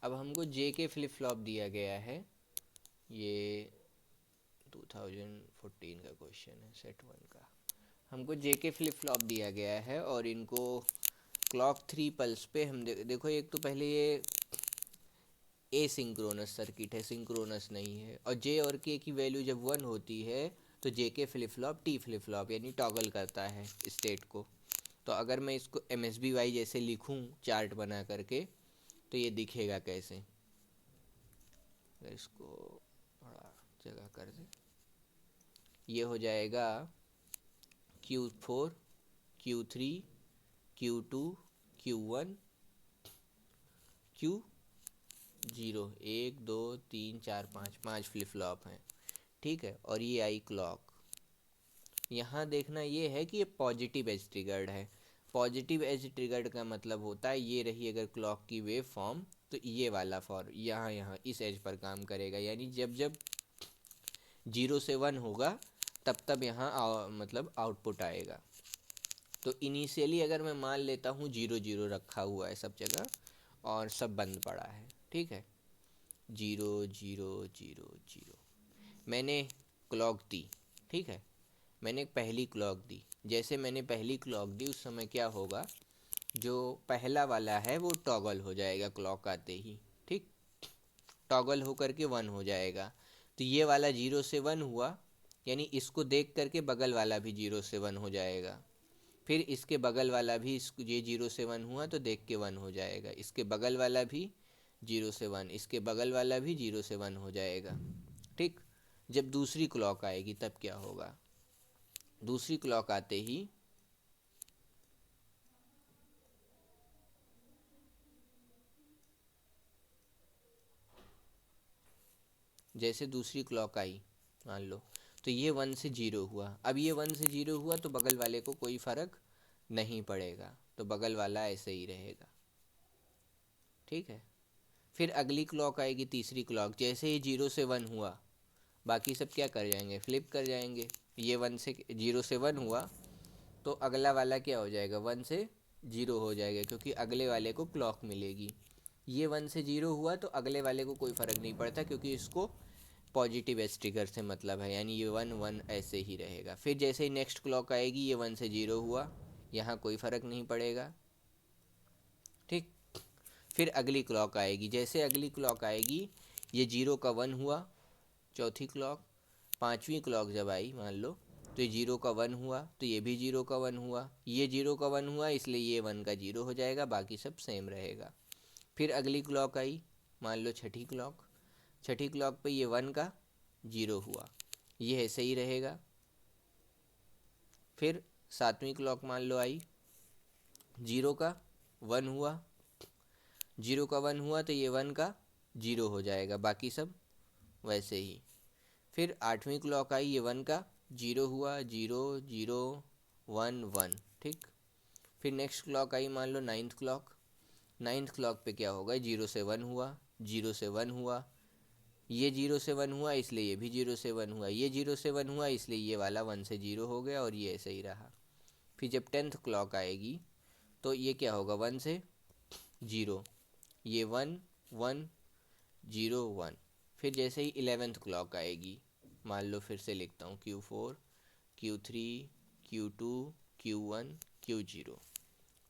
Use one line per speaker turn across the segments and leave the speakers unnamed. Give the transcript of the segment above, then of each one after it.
अब हमको जे के फ्लिप फ्लॉप दिया गया है, ये 2014 का क्वेश्चन है सेट वन का। हमको जे के फ्लिप फ्लॉप दिया गया है और इनको क्लॉक 3 पल्स पे हम देखो, एक तो पहले ये ए सिंक्रोनस सर्किट है, सिंक्रोनस नहीं है। और जे और के की वैल्यू जब 1 होती है तो जे के flip flop T flip flop यानी टॉगल करता है स्टेट को। तो अगर मैं इसको एम एस बी वाई जैसे लिखूँ चार्ट बना करके, तो ये दिखेगा कैसे। अगर इसको थोड़ा जगह कर दे, ये हो जाएगा Q4, Q3, Q2, Q1, Q0। 1 2 3 4 5, 5 flip flop हैं, ठीक है। और ये आई क्लॉक। यहाँ देखना ये है कि ये पॉजिटिव एज ट्रिगर्ड है। पॉजिटिव एज ट्रिगर्ड का मतलब होता है ये रही अगर क्लॉक की वेव फॉर्म, तो ये वाला फॉर्म यहाँ यहाँ इस एज पर काम करेगा। यानी जब जब 0 से 1 होगा तब तब यहाँ मतलब आउटपुट आएगा। तो इनिशियली अगर मैं मान लेता हूँ 0 0 रखा हुआ है सब जगह और सब बंद पड़ा है, ठीक है। 0 0 0 0 मैंने क्लॉक दी, ठीक है। मैंने पहली क्लॉक दी, जैसे मैंने पहली क्लॉक दी उस समय क्या होगा, जो पहला वाला है वो टॉगल हो जाएगा क्लॉक आते ही, ठीक। टॉगल होकर के 1 हो जाएगा। तो ये वाला 0 से 1 हुआ, यानी इसको देख करके बगल वाला भी 0 से 1 हो जाएगा। फिर इसके बगल वाला भी ये 0 से 1 हुआ तो देख के 1 हो जाएगा। इसके बगल वाला भी 0 से 1, इसके बगल वाला भी 0 से 1 हो जाएगा, ठीक। जब दूसरी क्लॉक आएगी तब क्या होगा, दूसरी क्लॉक आते ही जैसे दूसरी क्लॉक आई मान लो, तो ये 1 से 0 हुआ। अब ये 1 से 0 हुआ तो बगल वाले को कोई फ़र्क नहीं पड़ेगा, तो बगल वाला ऐसे ही रहेगा, ठीक है। फिर अगली क्लॉक आएगी, तीसरी क्लॉक, जैसे ही 0 से 1 हुआ बाकी सब क्या कर जाएंगे, फ्लिप कर जाएंगे। ये 0 से 1 हुआ तो अगला वाला क्या हो जाएगा, 1 से 0 हो जाएगा, क्योंकि अगले वाले को क्लॉक मिलेगी। ये 1 से 0 हुआ तो अगले वाले को कोई फ़र्क नहीं पड़ता, क्योंकि इसको पॉजिटिव एज ट्रिगर से मतलब है, यानी ये 1 1 ऐसे ही रहेगा। फिर जैसे ही नेक्स्ट क्लॉक आएगी, ये 1 से 0 हुआ, यहाँ कोई फ़र्क नहीं पड़ेगा, ठीक। फिर अगली क्लॉक आएगी, जैसे अगली क्लॉक आएगी ये 0 का 1 हुआ, चौथी क्लॉक। पांचवी क्लॉक जब आई मान लो, तो ये 0 का 1 हुआ तो ये भी 0 का 1 हुआ, ये 0 का 1 हुआ इसलिए ये 1 का 0 हो जाएगा, बाकी सब सेम रहेगा। फिर अगली क्लॉक आई, मान लो छठी क्लॉक। छठी क्लॉक पे ये 1 का 0 हुआ, ये ऐसे ही रहेगा। फिर सातवीं क्लॉक मान लो आई, 0 का 1 हुआ, 0 का 1 हुआ तो ये 1 का 0 हो जाएगा, बाकी सब वैसे ही। फिर आठवीं क्लॉक आई, ये 1 का 0 हुआ, 0 0 1 1, ठीक। फिर नेक्स्ट क्लॉक आई मान लो नाइन्थ क्लॉक। नाइन्थ क्लॉक पे क्या होगा, 0 से 1 हुआ, 0 से 1 हुआ, ये 0 से 1 हुआ इसलिए ये भी 0 से 1 हुआ, ये 0 से 1 हुआ इसलिए ये वाला 1 से 0 हो गया और ये ऐसे ही रहा। फिर जब टेंथ क्लॉक आएगी तो ये क्या होगा, 1 से 0, ये 1 1 0 1। फिर जैसे ही 11th क्लॉक आएगी, मान लो फिर से लिखता हूँ Q4, Q3, Q2, Q1, Q0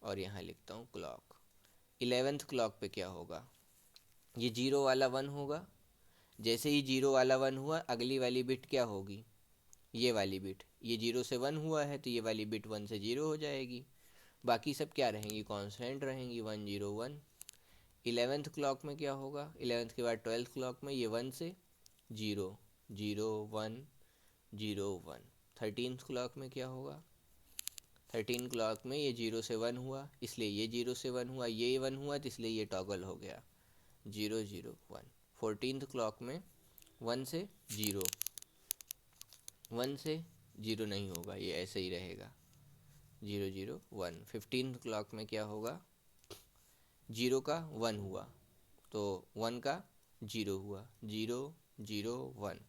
और यहाँ लिखता हूँ क्लॉक। 11th क्लॉक पे क्या होगा, ये 0 वाला 1 होगा। जैसे ही 0 वाला 1 हुआ अगली वाली बिट क्या होगी, ये वाली बिट, ये 0 से 1 हुआ है तो ये वाली बिट 1 से 0 हो जाएगी, बाकी सब क्या रहेंगी, कांस्टेंट रहेंगी, 1 0 1। 11th क्लॉक में क्या होगा, 11th के बाद 12th क्लॉक में ये 1 से 0 0 1 0 1। 13th क्लॉक में क्या होगा, 13 क्लॉक में ये 0 से 1 हुआ इसलिए ये 0 से 1 हुआ, ये 1 हुआ तो इसलिए ये टॉगल हो गया, 0 0 1। 14th क्लॉक में 1 से 0, 1 से 0 नहीं होगा, ये ऐसे ही रहेगा, 0 0 1। 15th क्लॉक में क्या होगा, 0 का 1 हुआ तो 1 का 0 हुआ, 0 0 1।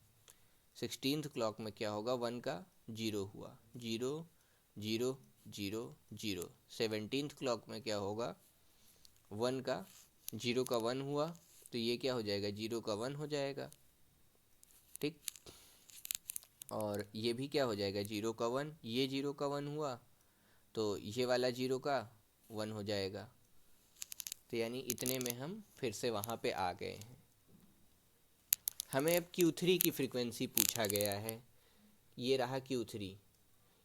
16th क्लॉक में क्या होगा, 1 का 0 हुआ, 0 0 0 0। 17th क्लॉक में क्या होगा, 1 का 0 का 1 हुआ तो ये क्या हो जाएगा, 0 का 1 हो जाएगा, ठीक। और ये भी क्या हो जाएगा, 0 का 1, ये 0 का 1 हुआ तो ये वाला 0 का 1 हो जाएगा। तो यानी इतने में हम फिर से वहाँ पे आ गए हैं। हमें अब Q3 की फ्रीक्वेंसी पूछा गया है, ये रहा Q3।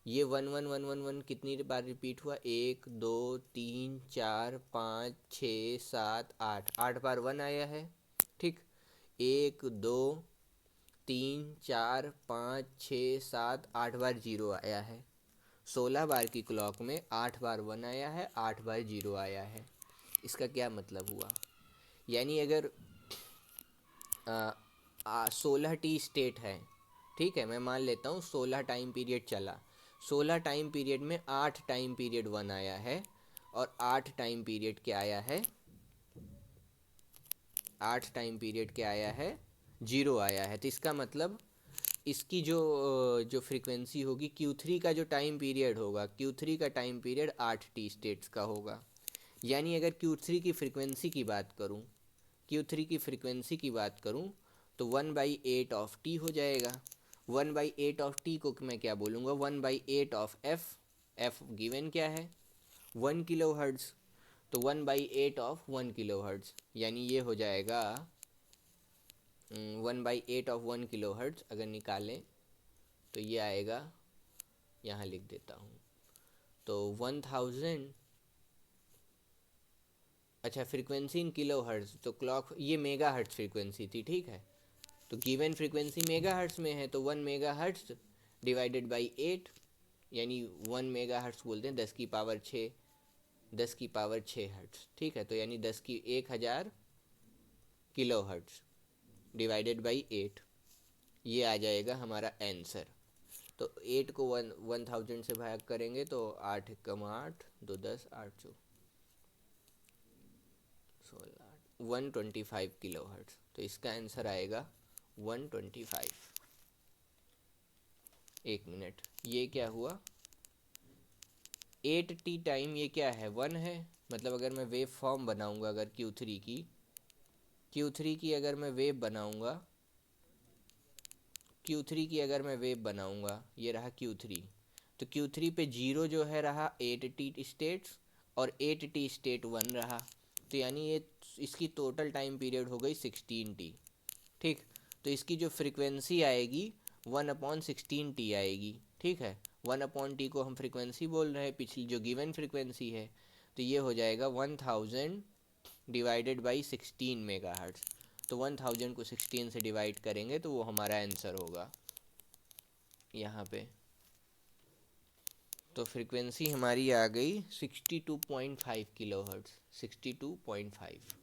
ये 1 1 1 1 1 कितनी बार रिपीट हुआ, 1 2 3 4 5 6 7 8, 8 बार 1 आया है, ठीक। 1 2 3 4 5 6 7 8 बार 0 आया है। 16 बार की क्लॉक में 8 बार 1 आया है, 8 बार 0 आया है। इसका क्या मतलब हुआ, यानी अगर 16 टी स्टेट है, ठीक है, मैं मान लेता हूँ 16 टाइम पीरियड चला, 16 टाइम पीरियड में 8 टाइम पीरियड 1 आया है और 8 टाइम पीरियड क्या आया है, 8 टाइम पीरियड क्या आया है, 0 आया है। तो इसका मतलब इसकी जो फ्रीक्वेंसी होगी, Q3 का जो टाइम पीरियड होगा, Q3 का टाइम पीरियड 8 टी स्टेट्स का होगा। यानी अगर Q3 की फ्रीक्वेंसी की बात करूँ, Q3 की फ्रीक्वेंसी की बात करूँ तो 1/8 ऑफ टी हो जाएगा। 1/8 ऑफ टी को मैं क्या बोलूँगा, 1/8 ऑफ एफ। एफ गिवन क्या है, 1 किलो हर्ट्ज़। तो 1/8 ऑफ 1 किलो हर्ट्ज़, यानी ये हो जाएगा 1/8 ऑफ 1 किलो हर्ट्ज़। अगर निकालें तो ये आएगा, यहाँ लिख देता हूँ, तो 1000, अच्छा फ्रीक्वेंसी इन किलो हर्ट्ज़, तो क्लॉक ये मेगा हर्ट्ज़ फ्रीक्वेंसी थी, ठीक है। तो गिवन फ्रीक्वेंसी मेगा हर्ट्ज़ में है, तो 1 मेगा हर्ट्ज़ डिवाइडेड बाई 8, यानी 1 मेगा हर्ट्ज़ बोलते हैं 10 की पावर 6, 10 की पावर 6 हर्ट्ज़, ठीक है। तो यानी 1000 किलो हर्ट्ज़ डिवाइडेड बाई 8, ये आ जाएगा हमारा आंसर। तो 8 को 1000 से भाग करेंगे तो 8 कम 8 2 10 8 16 125 किलो हर्ट्ज़। तो इसका आंसर आएगा 125। एक मिनट, ये क्या हुआ, 8t टाइम, ये क्या है, 1 है। मतलब अगर मैं वेव फॉर्म बनाऊंगा, अगर Q3 की अगर मैं वेव बनाऊंगा, Q3 की अगर मैं वेव बनाऊंगा, ये रहा Q3। तो Q3 पे 0 जो है रहा 8t स्टेट्स और 8t स्टेट 1 रहा। तो यानी ये इसकी टोटल टाइम पीरियड हो गई 16t, ठीक। तो इसकी जो फ्रीक्वेंसी आएगी 1/16t आएगी, ठीक है। 1/t को हम फ्रीक्वेंसी बोल रहे हैं, पिछली जो गिवन फ्रीक्वेंसी है। तो ये हो जाएगा 1000 डिवाइडेड बाई 16 मेगा हर्ट्ज़। तो 1000 को 16 से डिवाइड करेंगे तो वो हमारा आंसर होगा यहाँ पे। तो फ्रीक्वेंसी हमारी आ गई 62.5 किलो हर्ट्ज़, 62.5।